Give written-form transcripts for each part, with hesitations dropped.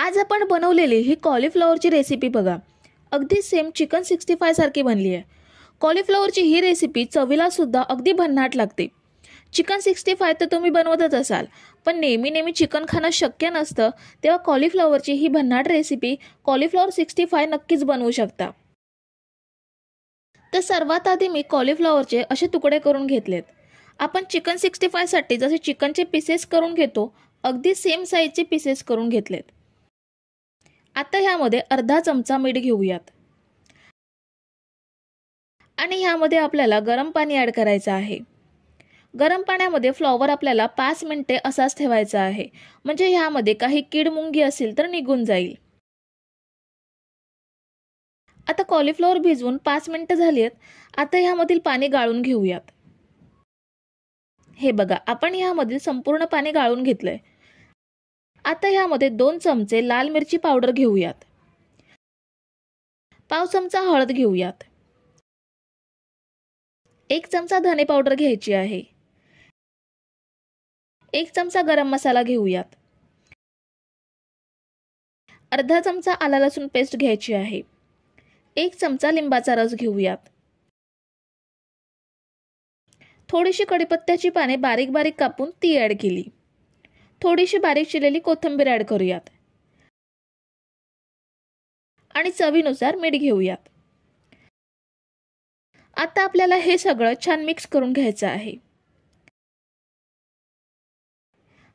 आज आपण बनवलेली ही कॉलीफ्लॉवरची रेसिपी बघा, अगदी सेम चिकन 65 सारखी बनली आहे। कॉलीफ्लॉवरची ही रेसिपी चवीला सुद्धा अगदी भन्नाट लागते। चिकन 65 तर तुम्ही बनवतच असाल, पण नेहमी चिकन खाणं शक्य नसतं, तेव्हा कॉलीफ्लॉवरची ही भन्नाट रेसिपी कॉलीफ्लॉवर 65 नक्कीच बनवू शकता। तर सर्वात आधी मी कॉलीफ्लॉवरचे असे तुकडे करून घेतलेत। आपण चिकन 65 साठी जसे चिकनचे पीसेस करून घेतो, अगदी सेम साइजचे पीसेस करून घेतलेत। आता ह्यामध्ये अर्धा चमचा मीठ घेऊयात आणि ह्यामध्ये आपल्याला गरम पाणी ऍड करायचं आहे। गरम पाण्यामध्ये फ्लॉवर आपल्याला 5 मिनिटे असाच ठेवायचा आहे, म्हणजे ह्यामध्ये काही कीड मुंगी असेल तर निघून जाईल। आता कॉलीफ्लॉवर भिजवून 5 मिनिटे झाली आहेत। आता ह्यामधील पाणी गाळून घेऊयात। हे बघा, आपण ह्यामधील संपूर्ण पाणी गाळून घेतलंय। आता ह्यामध्ये 2 चमचे लाल मिरची पावडर घेऊयात, पाव चमचा हळद घेऊयात, 1 चमचा धने पावडर घ्यायची आहे, 1 चमचा गरम मसाला घेऊयात, अर्धा चमचा आला लसूण पेस्ट घ्यायची आहे, 1 चमचा लिंबाचा रस घेऊयात, थोडीशी कढीपत्त्याची पाने बारीक बारीक कापून ती ऍड केली, थोडीशी बारीक चिरलेली कोथिंबीर ऍड करूयात आणि चवीनुसार मीठ घेऊयात। आता आपल्याला हे सगळं छान मिक्स करून घ्यायचं आहे।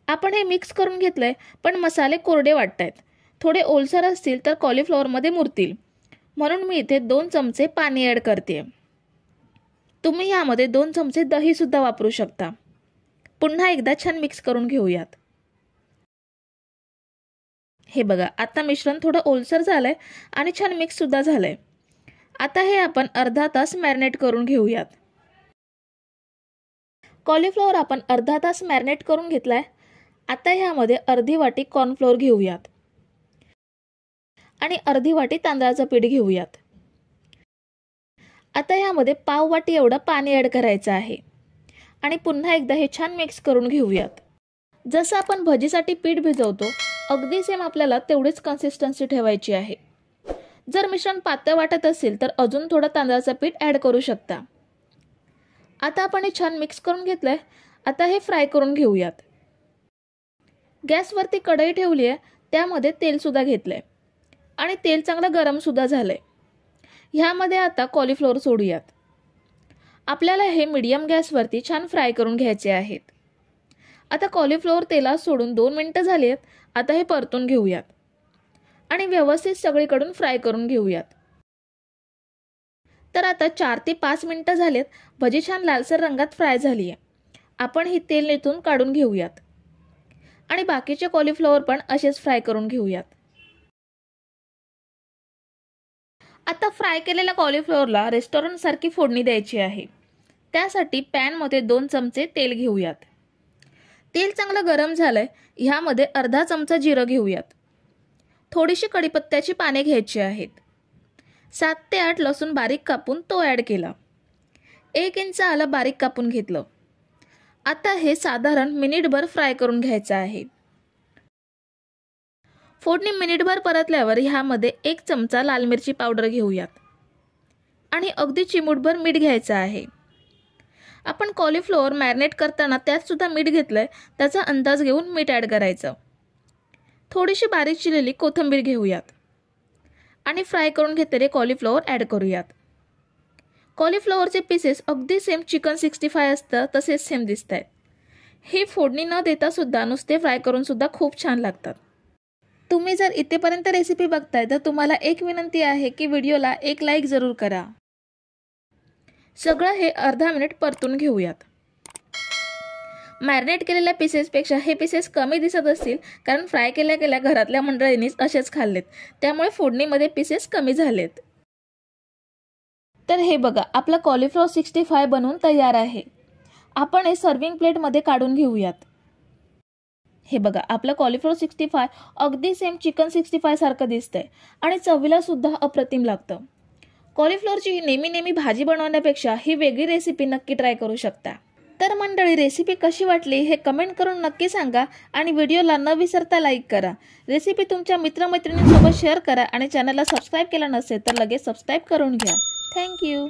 आपण हे मिक्स करून घेतलंय, पण मसाले कोरडे वाटतायत, थोडे ओलसर असतील तर कॉलीफ्लॉवर मध्ये मुरतील, म्हणून मी इथे 2 चमचे पाणी ऍड करते। तुम्ही यामध्ये 2 चमचे दही सुद्धा वापरू शकता। पुन्हा एकदा छान मिक्स करून घेऊयात। हे बघा, आता मिश्रण थोडं ओलसर झालंय आणि छान मिक्स सुद्धा झालंय। आता हे आपण अर्धा तास मॅरिनेट करून घेऊयात। कॉलीफ्लॉवर आपण अर्धा तास मॅरिनेट करून घेतलाय। आता ह्यामध्ये अर्धी वाटी कॉर्नफ्लोअर घेऊयात आणि अर्धी वाटी तांदळाचं पीठ घेऊयात। आता ह्यामध्ये पाव वाटी एवढं पाणी ऍड करायचं आहे आणि पुन्हा एकदा हे छान मिक्स करून घेऊयात। जसं आपण भजीसाठी पीठ भिजवतो, अगदी सेम आपल्याला तेवढीच कन्सिस्टन्सी ठेवायची आहे। जर मिश्रण पातळ वाटत असेल तर अजून थोडं तांदळाचं पीठ ऍड करू शकता। आता आपण हे छान मिक्स करून घेतलंय। आता हे फ्राय करून घेऊयात। गॅसवरती कढई ठेवली आहे, त्यामध्ये तेल सुद्धा घेतलंय आणि तेल चांगलं गरम सुद्धा झालंय। ह्यामध्ये आता कॉलीफ्लॉवर सोडूयात। आपल्याला हे मीडियम गॅसवरती छान फ्राय करून घ्यायचे आहेत। आता कॉलीफ्लॉवर तेलात सोडून 2 मिनिटे झाली आहेत। आता हे परतून घेऊयात आणि व्यवस्थित सगळीकडून फ्राय करून घेऊयात। तर आता 4 ते 5 मिनिटे झालेत। भजी छान लालसर रंगात फ्राय झाली आहे। आपण ही तेल निथून काढून घेऊयात आणि बाकीचे कॉलीफ्लॉवर पण असेच फ्राय करून घेऊयात। आता फ्राय केलेल्या कॉलीफ्लॉवरला रेस्टॉरंट सारखी फोडणी द्यायची आहे। त्यासाठी पॅन मध्ये 2 चमचे तेल घेऊयात। तेल चांगलं गरम झालंय। ह्यामध्ये अर्धा चमचा जिरं घेऊयात, थोडीशी कढीपत्त्याची पाने घ्यायची आहेत, 7 ते 8 लसूण बारीक कापून तो ऍड केला, 1 इंच आलं बारीक कापून घेतलं। आता हे साधारण मिनिटभर फ्राय करून घ्यायचं आहे। फोडणी मिनिटभर परतल्यावर ह्यामध्ये 1 चमचा लाल मिरची पावडर घेऊयात आणि अगदी चिमूटभर मीठ घ्यायचं आहे। आपण कॉलीफ्लॉवर मॅरिनेट करताना त्यात सुद्धा मीठ घेतलंय, त्याचा अंदाज घेऊन मीठ ऍड करायचं। थोडीशी बारीक चिरलेली कोथिंबीर घेऊयात आणि फ्राय करून घेतलेले कॉलीफ्लॉवर ऍड करूयात। कॉलीफ्लॉवरचे पीसेस अगदी सेम चिकन 65 असतं तसेच सेम दिसतायत। हे फोडणी न देता सुद्धा नुसते फ्राय करून सुद्धा खूप छान लागतात। तुम्ही जर इथेपर्यंत रेसिपी बघताय तर तुम्हाला एक विनंती आहे की व्हिडिओला एक लाईक जरूर करा। सगळं हे अर्धा मिनिट परतून घेऊयात। मॅरिनेट केलेल्या पीसेसपेक्षा हे पीसेस कमी दिसत असतील, कारण फ्राय केल्या घरातल्या मंडळींनीच असेच खाल्लेत, त्यामुळे फोडणीमध्ये पीसेस कमी झालेत। तर हे बघा, आपला कॉलीफ्लॉवर 65 बनवून तयार आहे। आपण हे सर्विंग प्लेट मध्ये काढून घेऊयात। हे बघा, आपला कॉलीफ्लॉवर 65 अगदी सेम चिकन 65 सारखं दिसतंय आणि चवीला सुद्धा अप्रतिम लागतं। कॉलीफ्लॉवरची नेहमी भाजी बनवण्यापेक्षा ही वेगळी रेसिपी नक्की ट्राय करू शकता। तर मंडळी, रेसिपी कशी वाटली हे कमेंट करून नक्की सांगा आणि व्हिडिओला न विसरता लाईक करा. रेसिपी तुमच्या मित्रमैत्रिणींसोबत शेअर करा आणि चॅनलला सबस्क्राईब केलं नसेल तर लगेच सबस्क्राईब करून घ्या. थँक्यू.